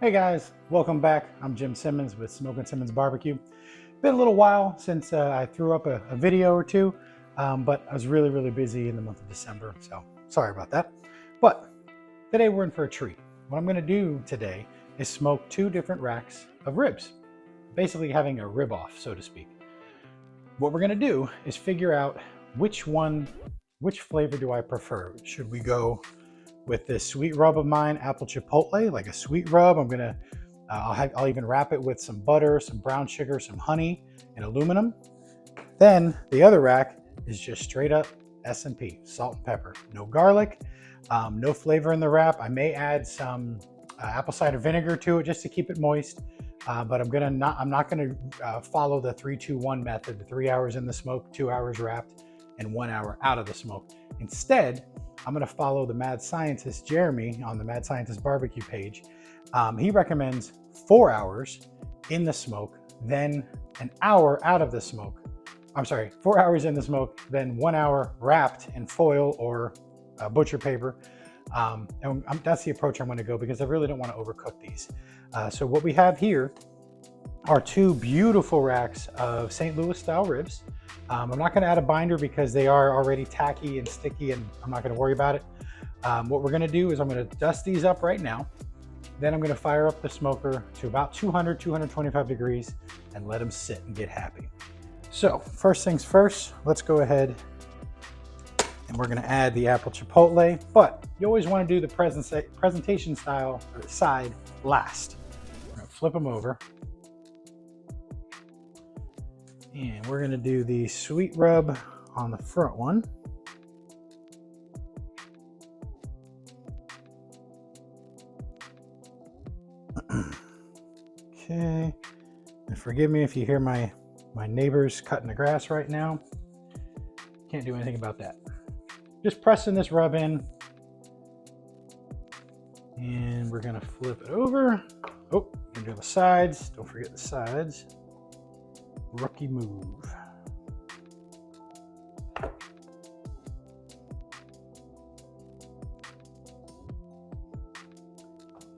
Hey guys, welcome back. I'm Jim Simmons with Smokin' Simmons Barbecue. Been a little while since I threw up a video or two, but I was really busy in the month of December, so sorry about that. But today we're in for a treat. What I'm gonna do today is smoke two different racks of ribs, basically having a rib off, so to speak. What we're gonna do is figure out which flavor do I prefer. Should we go with this sweet rub of mine, apple chipotle, like a sweet rub? I'll even wrap it with some butter, some brown sugar, some honey, and aluminum. Then the other rack is just straight up S&P, salt and pepper, no garlic, no flavor in the wrap. I may add some apple cider vinegar to it just to keep it moist, but I'm not gonna follow the 3-2-1 method: the 3 hours in the smoke, 2 hours wrapped, and 1 hour out of the smoke. Instead, I'm going to follow the mad scientist Jeremy on the Mad Scientist Barbecue page. He recommends 4 hours in the smoke, then an hour out of the smoke. I'm sorry, 4 hours in the smoke, then 1 hour wrapped in foil or butcher paper. And that's the approach I'm going to go because I really don't want to overcook these. So what we have here are two beautiful racks of St. Louis style ribs. I'm not going to add a binder because they are already tacky and sticky, and I'm not going to worry about it. What we're going to do is I'm going to dust these up right now. Then I'm going to fire up the smoker to about 225 degrees and let them sit and get happy. So first things first, let's go ahead and we're going to add the apple chipotle, but you always want to do the presentation style or side last. We're going to flip them over. And we're going to do the sweet rub on the front one. Okay. And forgive me if you hear my neighbors cutting the grass right now. Can't do anything about that. Just pressing this rub in. And we're going to flip it over. Oh, we're going to do the sides. Don't forget the sides. Rookie move.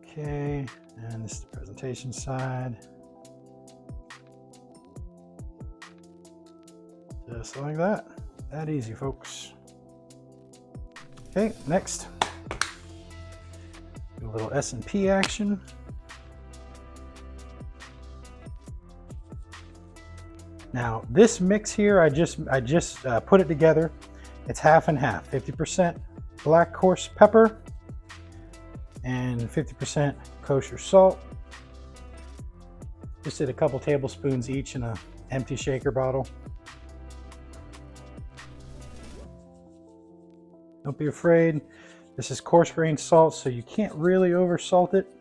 Okay, and this is the presentation side. Just like that. That easy, folks. Okay, next. Do a little S&P action. Now this mix here, I just put it together. It's half and half, 50% black coarse pepper and 50% kosher salt. Just did a couple tablespoons each in an empty shaker bottle. Don't be afraid. This is coarse grained salt, so you can't really over salt it.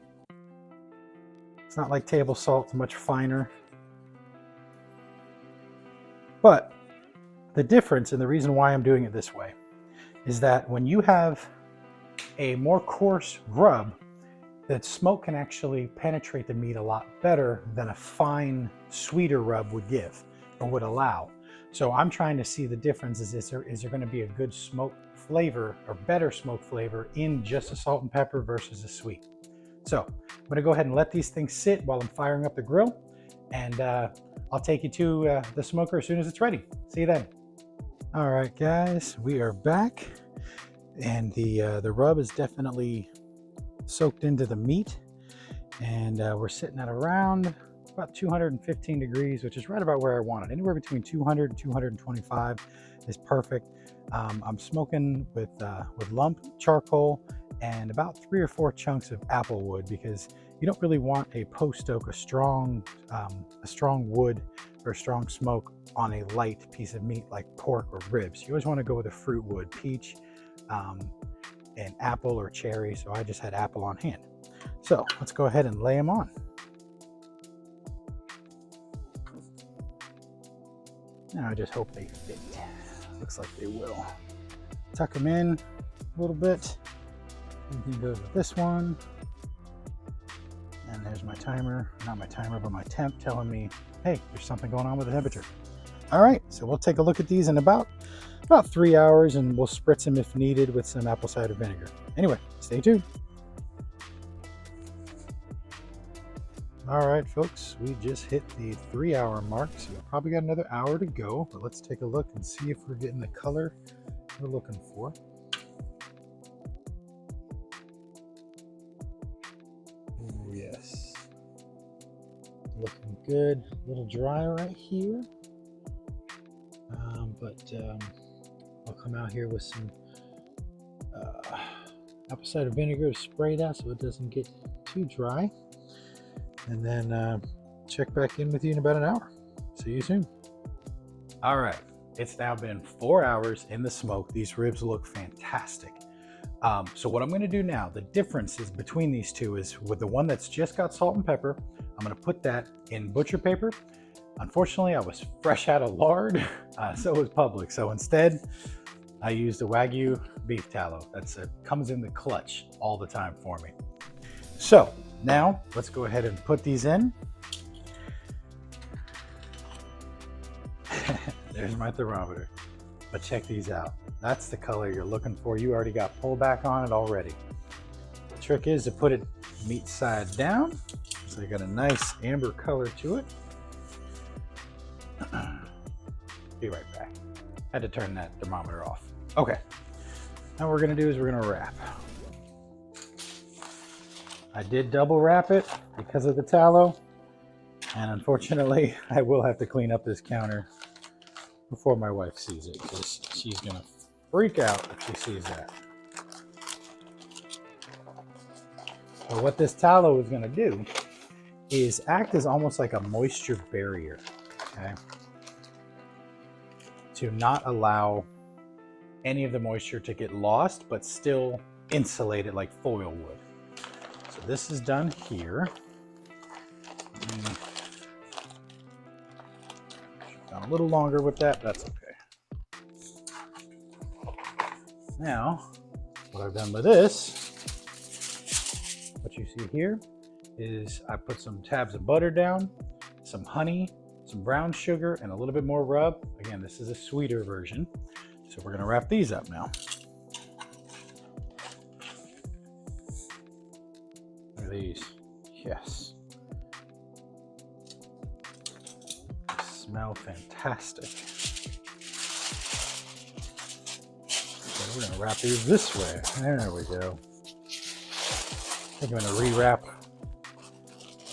It's not like table salt, it's much finer. But the difference, and the reason why I'm doing it this way, is that when you have a more coarse rub, that smoke can actually penetrate the meat a lot better than a fine, sweeter rub would give or would allow. So I'm trying to see the difference. Is there going to be a good smoke flavor or better smoke flavor in just a salt and pepper versus a sweet? So I'm going to go ahead and let these things sit while I'm firing up the grill, and I'll take you to the smoker as soon as it's ready. See you then. All right, guys, we are back, and the rub is definitely soaked into the meat, and we're sitting at around about 215 degrees, which is right about where I want it. Anywhere between 200 and 225 is perfect. I'm smoking with lump charcoal and about 3 or 4 chunks of apple wood, because you don't really want a post-oak, a strong wood or strong smoke on a light piece of meat like pork or ribs. You always want to go with a fruit wood, peach, and apple or cherry. So I just had apple on hand. So let's go ahead and lay them on. Now I just hope they fit. Looks like they will. Tuck them in a little bit. Anything goes with this one. And there's my timer, not my timer, but my temp telling me, hey, there's something going on with the temperature. All right, so we'll take a look at these in about 3 hours, and we'll spritz them if needed with some apple cider vinegar. Anyway, stay tuned. All right, folks, we just hit the 3-hour mark, so we've probably got another hour to go, but let's take a look and see if we're getting the color we're looking for. Oh, yes. Looking good. A little dry right here. But I'll come out here with some apple cider vinegar to spray that so it doesn't get too dry. And then check back in with you in about an hour. See you soon. All right, it's now been 4 hours in the smoke. These ribs look fantastic. So what I'm going to do now, the differences between these two is with the one that's just got salt and pepper, I'm going to put that in butcher paper. Unfortunately, I was fresh out of lard, so was Publix. So instead, I used a Wagyu beef tallow. Comes in the clutch all the time for me. So now let's go ahead and put these in. There's my thermometer. But check these out. That's the color you're looking for. You already got pullback on it already. The trick is to put it meat side down. So you got a nice amber color to it. Be right back. Had to turn that thermometer off. Okay. Now what we're gonna do is we're gonna wrap. I did double wrap it because of the tallow. And unfortunately, I will have to clean up this counter before my wife sees it, because she's gonna freak out if she sees that. So what this tallow is gonna do is act as almost like a moisture barrier, okay? To not allow any of the moisture to get lost, but still insulate it like foil would. So this is done here. Gone a little longer with that, that's okay. Now, what I've done with this, what you see here, is I put some tabs of butter down, some honey, some brown sugar, and a little bit more rub. Again, this is a sweeter version. So we're gonna wrap these up now. Look at these, yes. They smell fantastic. So we're gonna wrap these this way. There we go. I think I'm gonna rewrap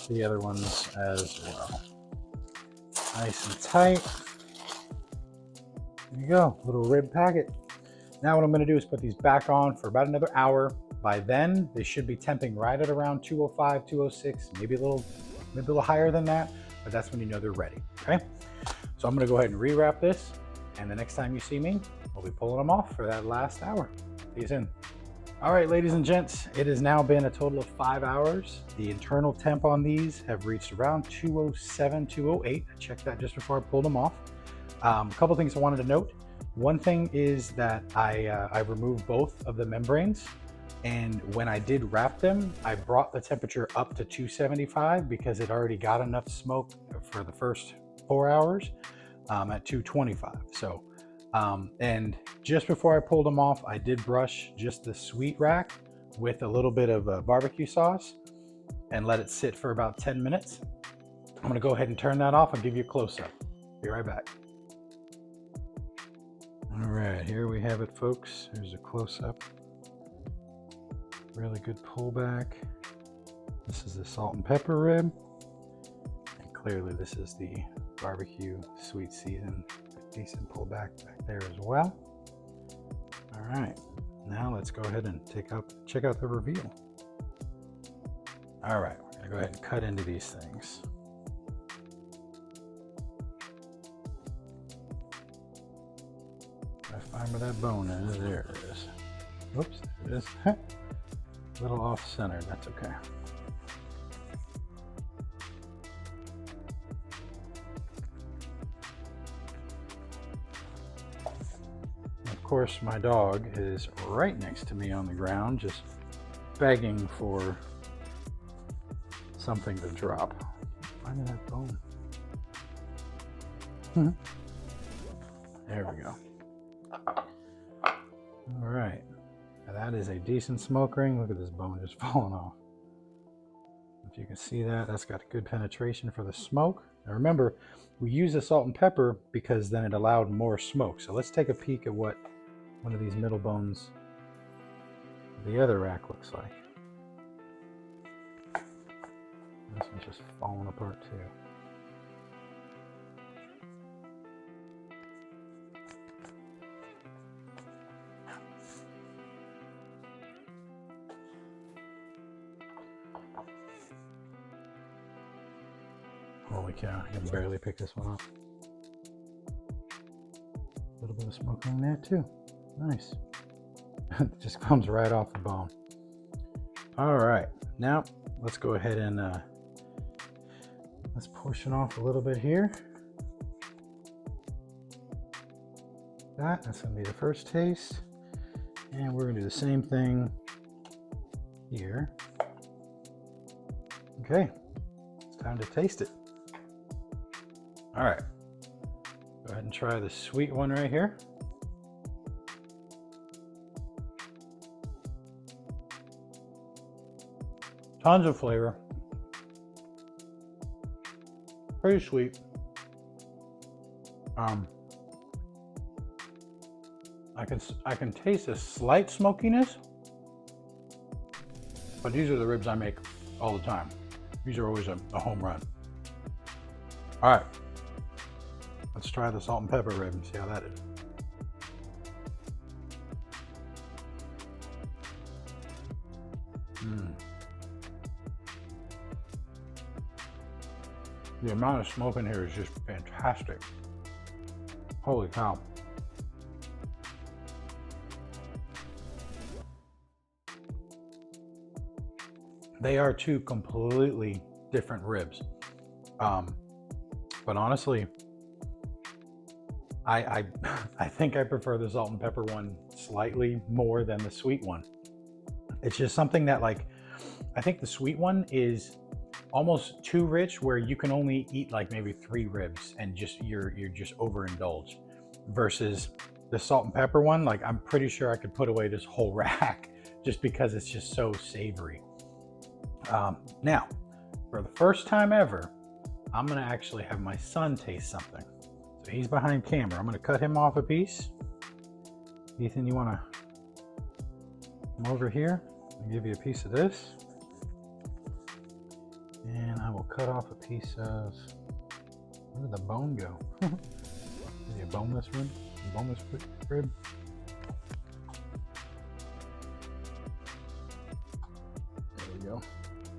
the other ones as well. Nice and tight. There you go, little rib packet. Now what I'm gonna do is put these back on for about another hour. By then, they should be temping right at around 205, 206, maybe a little higher than that, but that's when you know they're ready, okay? So I'm gonna go ahead and rewrap this, and the next time you see me, we'll be pulling them off for that last hour. See you soon. All right, ladies and gents, it has now been a total of 5 hours. The internal temp on these have reached around 207, 208. I checked that just before I pulled them off. A couple things I wanted to note. One thing is that I removed both of the membranes, and when I did wrap them, I brought the temperature up to 275 because it already got enough smoke for the first 4 hours at 225. So, and just before I pulled them off, I did brush just the sweet rack with a little bit of barbecue sauce and let it sit for about 10 minutes. I'm gonna go ahead and turn that off and give you a close-up. Be right back. All right, here we have it, folks. Here's a close-up. Really good pullback. This is the salt and pepper rib. And clearly this is the barbecue sweet season. Decent pullback back there as well. All right, now let's go ahead and check out the reveal. All right, we're gonna go ahead and cut into these things. I find where that bone is. There it is. Whoops, there it is. A little off center, that's okay. Of course, my dog is right next to me on the ground, just begging for something to drop. Find that bone. There we go. All right. Now that is a decent smoke ring. Look at this bone just falling off. If you can see that, that's got good penetration for the smoke. Now remember, we use the salt and pepper because then it allowed more smoke. So let's take a peek at what one of these middle bones of the other rack looks like. This one's just falling apart too. Holy cow, I can barely pick this one up. A little bit of smoke on there too. Nice. It just comes right off the bone. All right, now let's go ahead and let's portion off a little bit here. That's gonna be the first taste. And we're gonna do the same thing here. Okay, it's time to taste it. All right, go ahead and try the sweet one right here. Tons of flavor. Pretty sweet. I can taste a slight smokiness, but these are the ribs I make all the time. These are always a home run. All right, let's try the salt and pepper rib and see how that is. The amount of smoke in here is just fantastic. Holy cow. They are two completely different ribs. But honestly, I think I prefer the salt and pepper one slightly more than the sweet one. It's just something that, like, I think the sweet one is almost too rich, where you can only eat like maybe 3 ribs and just you're just overindulged, versus the salt and pepper one, like I'm pretty sure I could put away this whole rack just because it's just so savory. Now, for the first time ever, I'm gonna actually have my son taste something. So he's behind camera. I'm gonna cut him off a piece. Ethan, you wanna come over here? I'll give you a piece of this. And I will cut off a piece of, where did the bone go? Maybe a boneless rib? Boneless rib? There we go.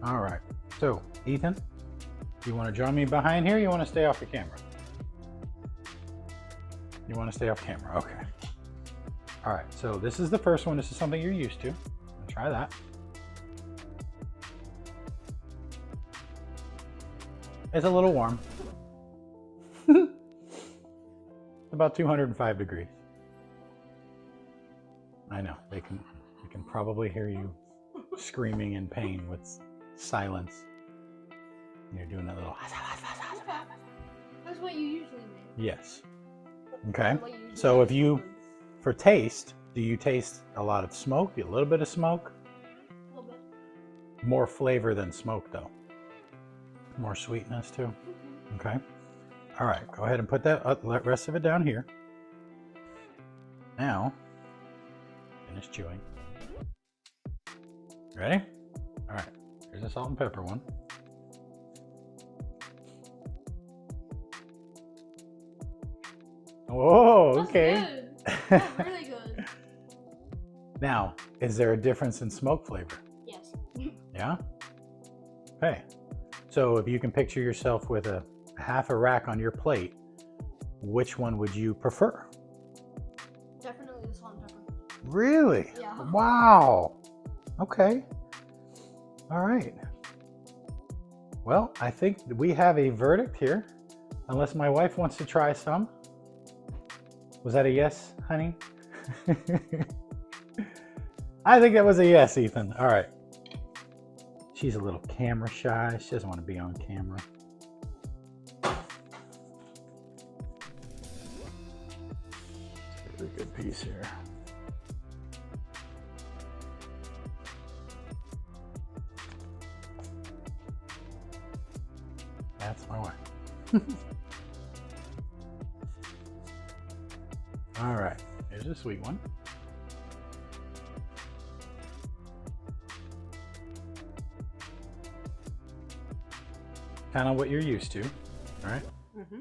All right, so Ethan, you want to join me behind here? You want to stay off the camera? You want to stay off camera, okay. All right, so this is the first one. This is something you're used to. Try that. It's a little warm. About 205 degrees. I know, they can probably hear you screaming in pain with silence. You're doing a little. That's what you usually make. Yes. Okay. So if you, for taste, do you taste a lot of smoke? A little bit of smoke? A little bit. More flavor than smoke though. More sweetness too. Okay. All right, go ahead and put that rest of it down here. Now, finish chewing. Ready? All right, here's the salt and pepper one. Whoa, okay. That's good. That's really good. Now, is there a difference in smoke flavor? Yes. Yeah? Okay. So if you can picture yourself with a half a rack on your plate, which one would you prefer? Definitely the salt and pepper. Really? Yeah. Wow. Okay. All right. Well, I think we have a verdict here, unless my wife wants to try some. Was that a yes, honey? I think that was a yes, Ethan. All right. She's a little camera shy. She doesn't want to be on camera. It's a good piece here. That's my wife. All right, here's a sweet one. Kind of what you're used to, all right? Mm-hmm.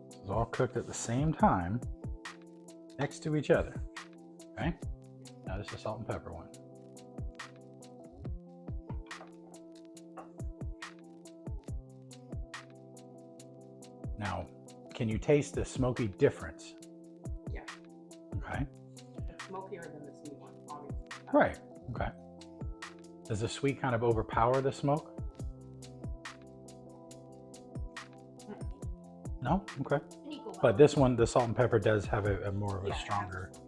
It's all cooked at the same time, next to each other, okay? Now this is salt and pepper one. Now, can you taste the smoky difference? Yeah. Okay. It's smokier than the sweet one, obviously. Right. Okay. Does the sweet kind of overpower the smoke? No? Okay. An equal But this one, the salt and pepper does have a more of a Yeah, it stronger. has-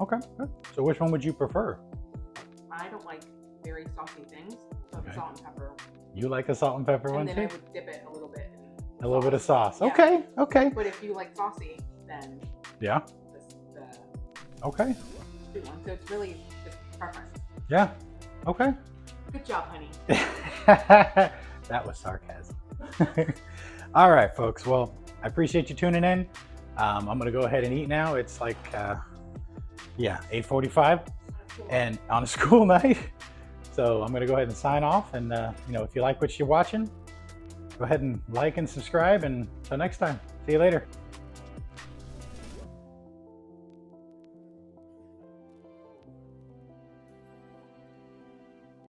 Okay. Good. So which one would you prefer? I don't like very saucy things, so Okay. the salt and pepper. You like a salt and pepper one And then I too? would dip it a little bit in A little bit of sauce. Yeah. Okay. Okay. But if you like saucy, then Yeah. the Okay. sweet one. So it's really just preference. Yeah. Okay. Good job, honey. That was sarcasm. All right, folks. Well, I appreciate you tuning in. I'm going to go ahead and eat now. It's like, 8:45 and on a school night. So I'm going to go ahead and sign off. And, if you like what you're watching, go ahead and like and subscribe. And until next time, see you later.